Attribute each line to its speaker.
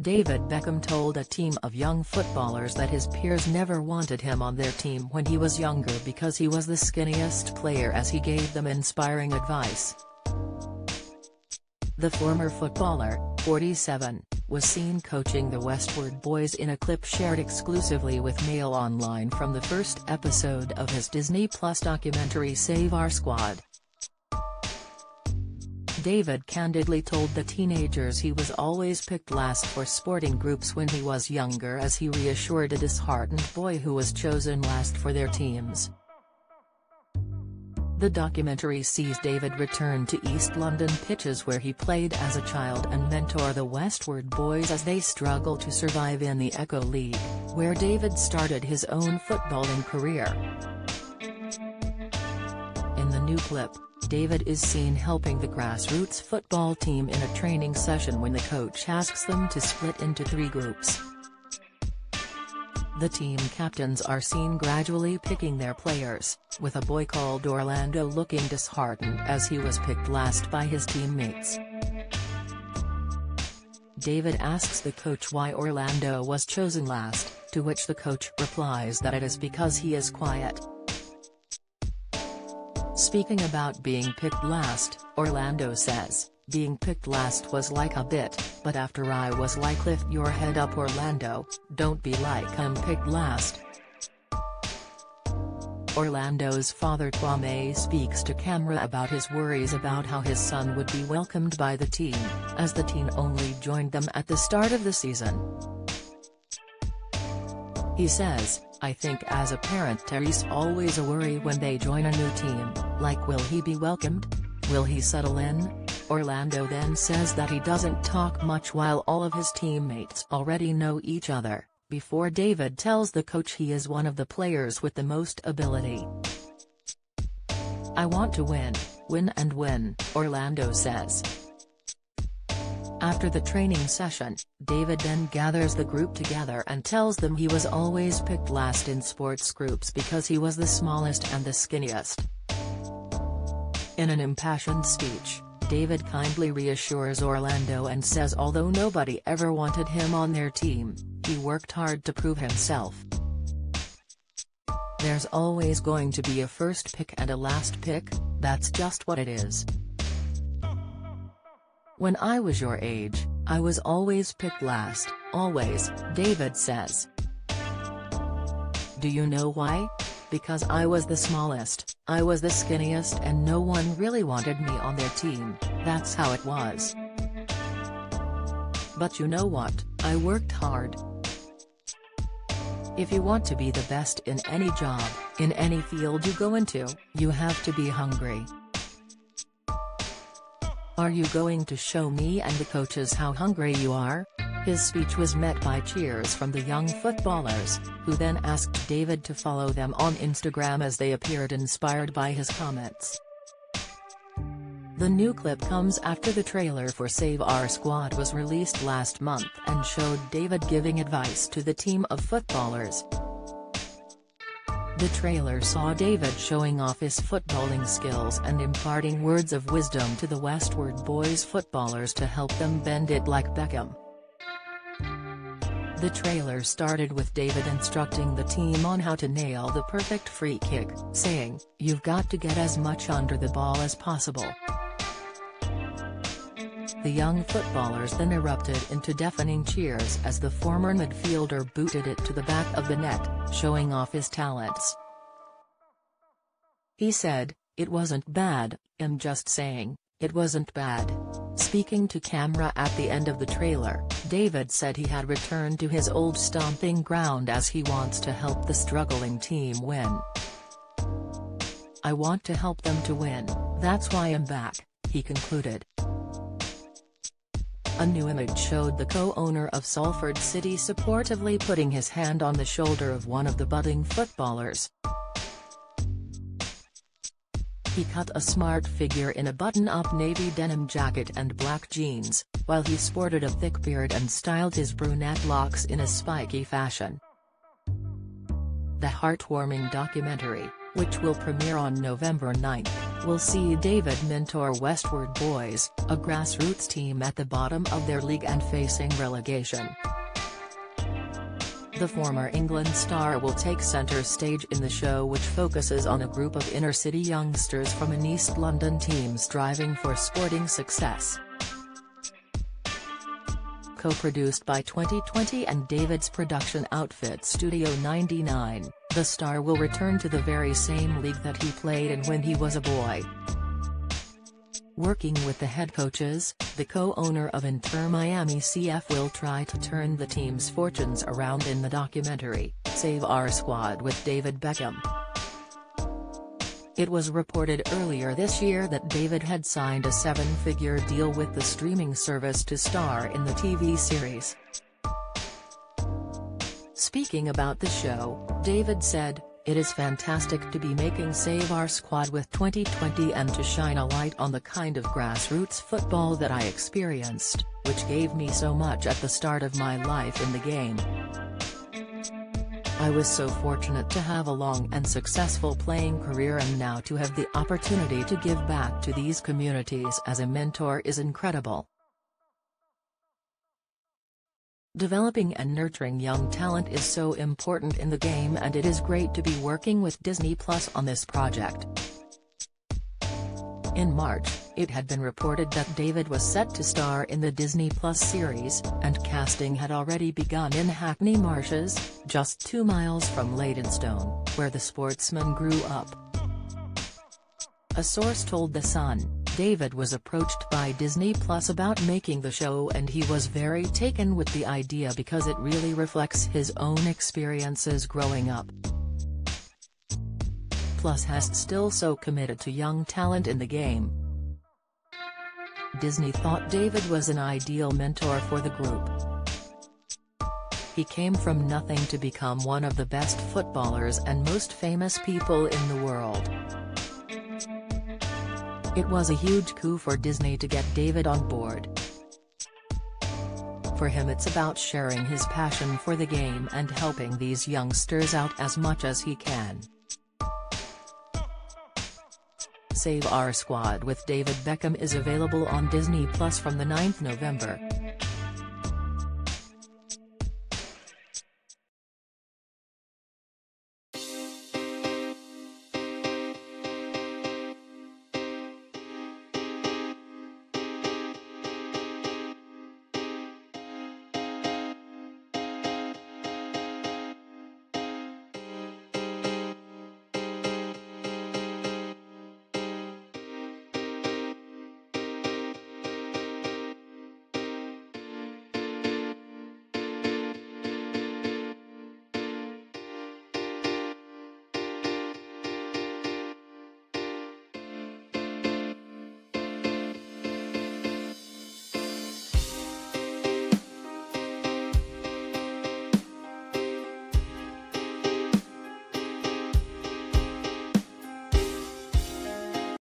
Speaker 1: David Beckham told a team of young footballers that his peers never wanted him on their team when he was younger because he was the skinniest player, as he gave them inspiring advice. The former footballer, 47, was seen coaching the Westward Boys in a clip shared exclusively with Mail Online from the first episode of his Disney Plus documentary Save Our Squad. David candidly told the teenagers he was always picked last for sporting groups when he was younger, as he reassured a disheartened boy who was chosen last for their teams. The documentary sees David return to East London pitches where he played as a child and mentor the Westward Boys as they struggle to survive in the Echo League, where David started his own footballing career. In the new clip, David is seen helping the grassroots football team in a training session when the coach asks them to split into 3 groups. The team captains are seen gradually picking their players, with a boy called Orlando looking disheartened as he was picked last by his teammates. David asks the coach why Orlando was chosen last, to which the coach replies that it is because he is quiet. Speaking about being picked last, Orlando says, "Being picked last was like a bit, but after I was like, lift your head up Orlando, don't be like I'm picked last." Orlando's father Kwame speaks to camera about his worries about how his son would be welcomed by the team, as the teen only joined them at the start of the season. He says, "I think as a parent there's always a worry when they join a new team, like will he be welcomed? Will he settle in?" Orlando then says that he doesn't talk much while all of his teammates already know each other, before David tells the coach he is one of the players with the most ability. "I want to win, win and win," Orlando says. After the training session, David then gathers the group together and tells them he was always picked last in sports groups because he was the smallest and the skinniest. In an impassioned speech, David kindly reassures Orlando and says although nobody ever wanted him on their team, he worked hard to prove himself. "There's always going to be a first pick and a last pick, that's just what it is. When I was your age, I was always picked last, always," David says. "Do you know why? Because I was the smallest, I was the skinniest and no one really wanted me on their team, that's how it was. But you know what, I worked hard. If you want to be the best in any job, in any field you go into, you have to be hungry. Are you going to show me and the coaches how hungry you are?" His speech was met by cheers from the young footballers, who then asked David to follow them on Instagram as they appeared inspired by his comments. The new clip comes after the trailer for Save Our Squad was released last month and showed David giving advice to the team of footballers. The trailer saw David showing off his footballing skills and imparting words of wisdom to the Westward Boys footballers to help them bend it like Beckham. The trailer started with David instructing the team on how to nail the perfect free kick, saying, "You've got to get as much under the ball as possible." The young footballers then erupted into deafening cheers as the former midfielder booted it to the back of the net, showing off his talents. He said, "It wasn't bad, I'm just saying, it wasn't bad." Speaking to camera at the end of the trailer, David said he had returned to his old stomping ground as he wants to help the struggling team win. "I want to help them to win, that's why I'm back," he concluded. A new image showed the co-owner of Salford City supportively putting his hand on the shoulder of one of the budding footballers. He cut a smart figure in a button-up navy denim jacket and black jeans, while he sported a thick beard and styled his brunette locks in a spiky fashion. The heartwarming documentary, which will premiere on November 9, will see David mentor Westward Boys, a grassroots team at the bottom of their league and facing relegation. The former England star will take centre stage in the show, which focuses on a group of inner-city youngsters from an East London team striving for sporting success. Co-produced by 2020 and David's production outfit Studio 99, the star will return to the very same league that he played in when he was a boy. Working with the head coaches, the co-owner of Inter Miami CF will try to turn the team's fortunes around in the documentary, Save Our Squad with David Beckham. It was reported earlier this year that David had signed a 7-figure deal with the streaming service to star in the TV series. Speaking about the show, David said, "It is fantastic to be making Save Our Squad with 2020 and to shine a light on the kind of grassroots football that I experienced, which gave me so much at the start of my life in the game. I was so fortunate to have a long and successful playing career, and now to have the opportunity to give back to these communities as a mentor is incredible." Developing and nurturing young talent is so important in the game, and it is great to be working with Disney Plus on this project. In March, it had been reported that David was set to star in the Disney Plus series, and casting had already begun in Hackney Marshes, just 2 miles from Leytonstone, where the sportsman grew up. A source told The Sun, David was approached by Disney Plus about making the show, and he was very taken with the idea because it really reflects his own experiences growing up. Plus has still so committed to young talent in the game. Disney thought David was an ideal mentor for the group. He came from nothing to become one of the best footballers and most famous people in the world. It was a huge coup for Disney to get David on board. For him, it's about sharing his passion for the game and helping these youngsters out as much as he can. Save Our Squad with David Beckham is available on Disney Plus from the 9th November.